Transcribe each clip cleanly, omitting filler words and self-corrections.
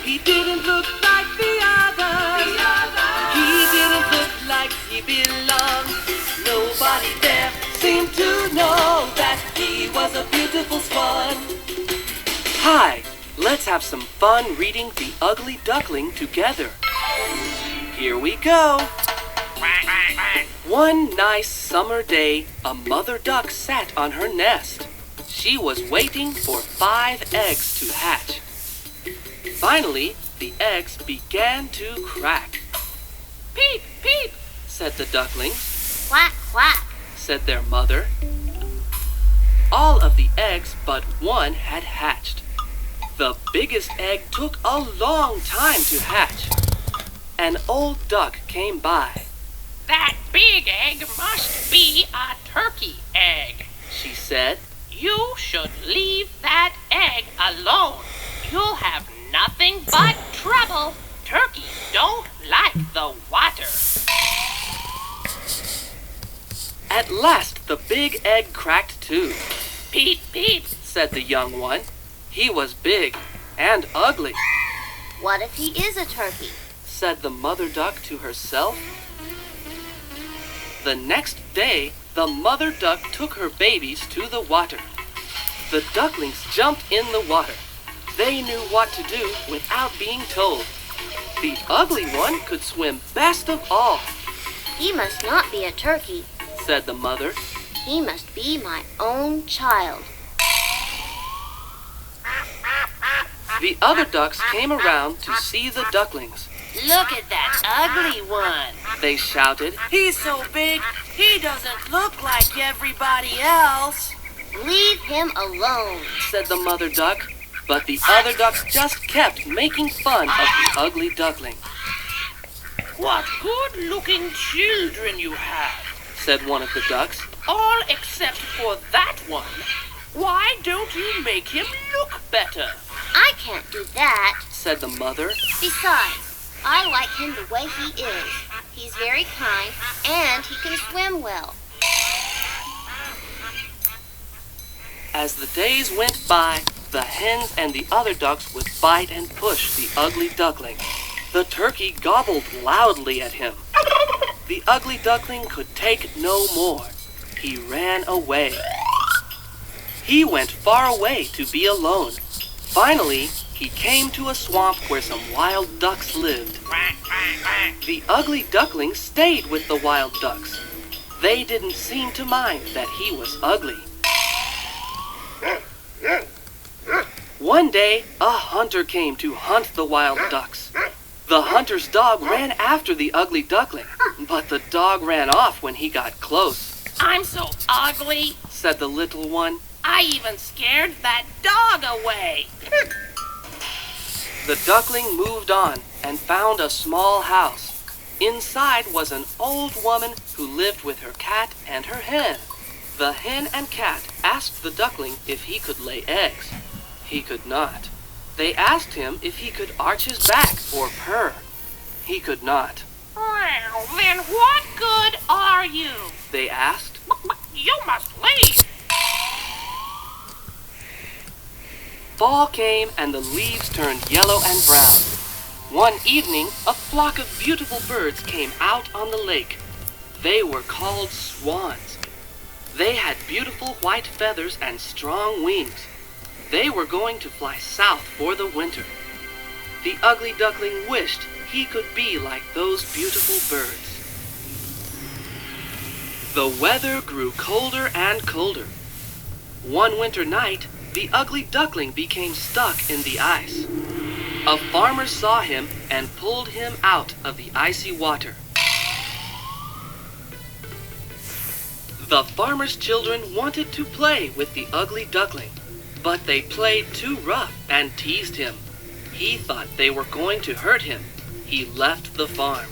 He didn't look like the others. He didn't look like he belonged. Nobody there seemed to know that he was a beautiful swan. Hi, let's have some fun reading The Ugly Duckling together. Here we go. One nice summer day, a mother duck sat on her nest. She was waiting for 5 eggs to hatch. Finally, the eggs began to crack. "Peep, peep," said the ducklings. "Quack, quack," said their mother. All of the eggs but one had hatched. The biggest egg took a long time to hatch. An old duck came by. "That big egg must be a turkey egg," she said. "You should leave that egg alone. You'll have nothing but trouble. Turkeys don't like the water." At last the big egg cracked too. "Peep, peep," said the young one. He was big and ugly. "What if he is a turkey?" said the mother duck to herself. The next day, the mother duck took her babies to the water. The ducklings jumped in the water. They knew what to do without being told. The ugly one could swim best of all. "He must not be a turkey," said the mother. "He must be my own child." The other ducks came around to see the ducklings. "Look at that ugly one," they shouted. "He's so big, he doesn't look like everybody else." "Leave him alone," said the mother duck. But the other ducks just kept making fun of the ugly duckling. "What good-looking children you have," said one of the ducks. "all except for that one. Why don't you make him look better?" "I can't do that," said the mother. "Besides, I like him the way he is. He's very kind, and he can swim well." As the days went by, the hens and the other ducks would bite and push the ugly duckling. The turkey gobbled loudly at him. The ugly duckling could take no more. He ran away. He went far away to be alone. Finally, he came to a swamp where some wild ducks lived. The ugly duckling stayed with the wild ducks. They didn't seem to mind that he was ugly. One day, a hunter came to hunt the wild ducks. The hunter's dog ran after the ugly duckling, but the dog ran off when he got close. "I'm so ugly," said the little one. "I even scared that dog away." The duckling moved on and found a small house. Inside was an old woman who lived with her cat and her hen. The hen and cat asked the duckling if he could lay eggs. He could not. They asked him if he could arch his back or purr. He could not. "Well, then what good are you?" they asked. "You must leave." Fall came and the leaves turned yellow and brown. One evening, a flock of beautiful birds came out on the lake. They were called swans. They had beautiful white feathers and strong wings. They were going to fly south for the winter. The ugly duckling wished he could be like those beautiful birds. The weather grew colder and colder. One winter night, the ugly duckling became stuck in the ice. A farmer saw him and pulled him out of the icy water. The farmer's children wanted to play with the ugly duckling, but they played too rough and teased him. He thought they were going to hurt him. He left the farm.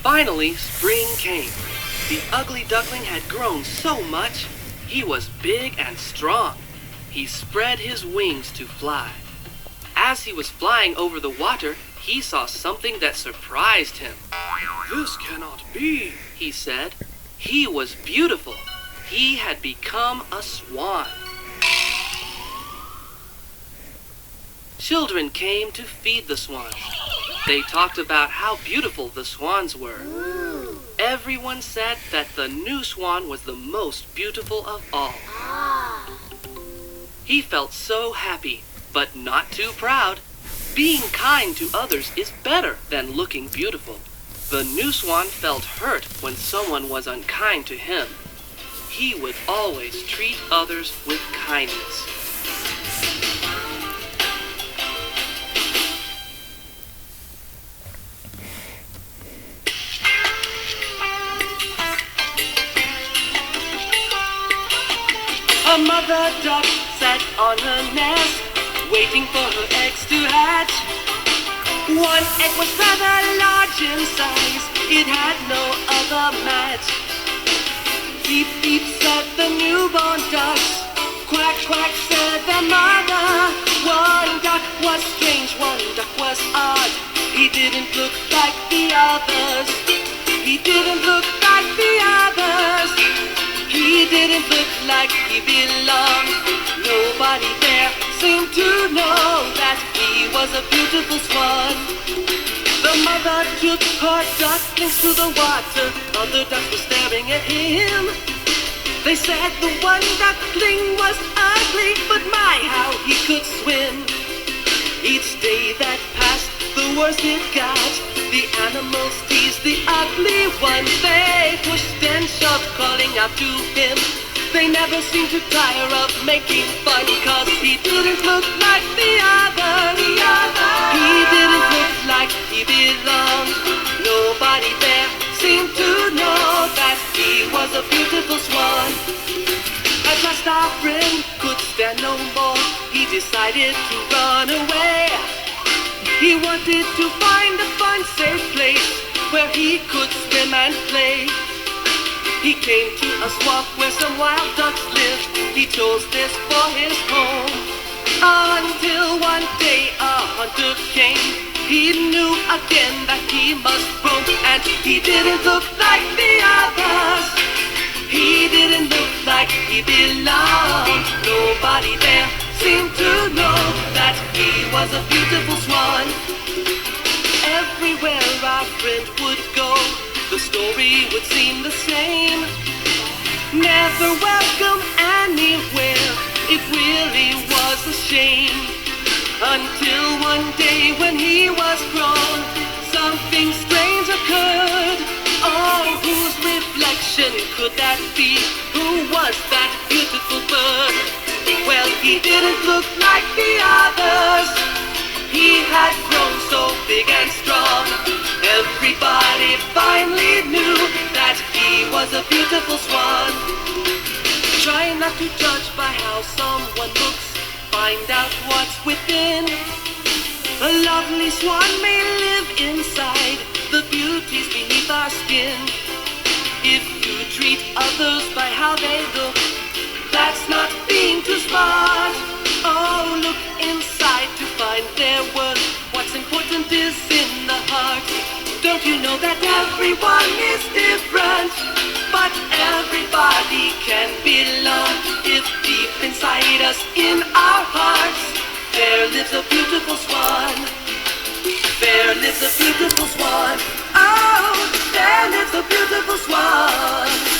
Finally, spring came. The ugly duckling had grown so much. He was big and strong. He spread his wings to fly. As he was flying over the water, he saw something that surprised him. "This cannot be," he said. He was beautiful. He had become a swan. children came to feed the swans. They talked about how beautiful the swans were. Everyone said that the new swan was the most beautiful of all. He felt so happy, but not too proud. Being kind to others is better than looking beautiful. The new swan felt hurt when someone was unkind to him. He would always treat others with kindness. A mother duck sat on her nest, waiting for her eggs to hatch. One egg was rather large in size, it had no other match. Beep, beep, said the newborn ducks. Quack, quack, said the mother. One duck was strange, one duck was odd. He didn't look like the others. He didn't look like the others. He didn't look like he belonged. Nobody there seemed to know that he was a beautiful swan. The mother took her ducklings to the water. Other ducks were staring at him. They said the one duckling was ugly, but my, how he could swim. Each day that passed, the worse it got. The animals teased the ugly one. They pushed and shoved, calling out to him. They never seemed to tire of making fun, 'cause he didn't look like the others. He didn't look like he belonged. Nobody there seemed to know that he was a beautiful swan. At last our friend could stand no more. He decided to run away. He wanted to find a fun, safe place where he could swim and play. He came to a swamp where some wild ducks lived. He chose this for his home. Until one day a hunter came. He knew again that he must roam. And he didn't look like the others. He didn't look like he belonged. Nobody there seemed to know that he was a beautiful swan. Everywhere our friend would go, the story would seem the same. Never welcome anywhere, it really was a shame. Until one day when he was grown, something strange occurred. Oh, whose reflection could that be? Who was that beautiful bird? Well, he didn't look like the others. He had grown so big and strong. Everybody finally knew that he was a beautiful swan. Try not to judge by how someone looks. Find out what's within. A lovely swan may live inside the beauties beneath our skin. If you treat others by how they look, that's not being too smart. Oh, look inside to find their worth. What's important is in the heart. Don't you know that everyone is different, but everybody can belong if deep inside us, in our hearts, there lives a beautiful swan. There lives a beautiful swan. Oh, there lives a beautiful swan.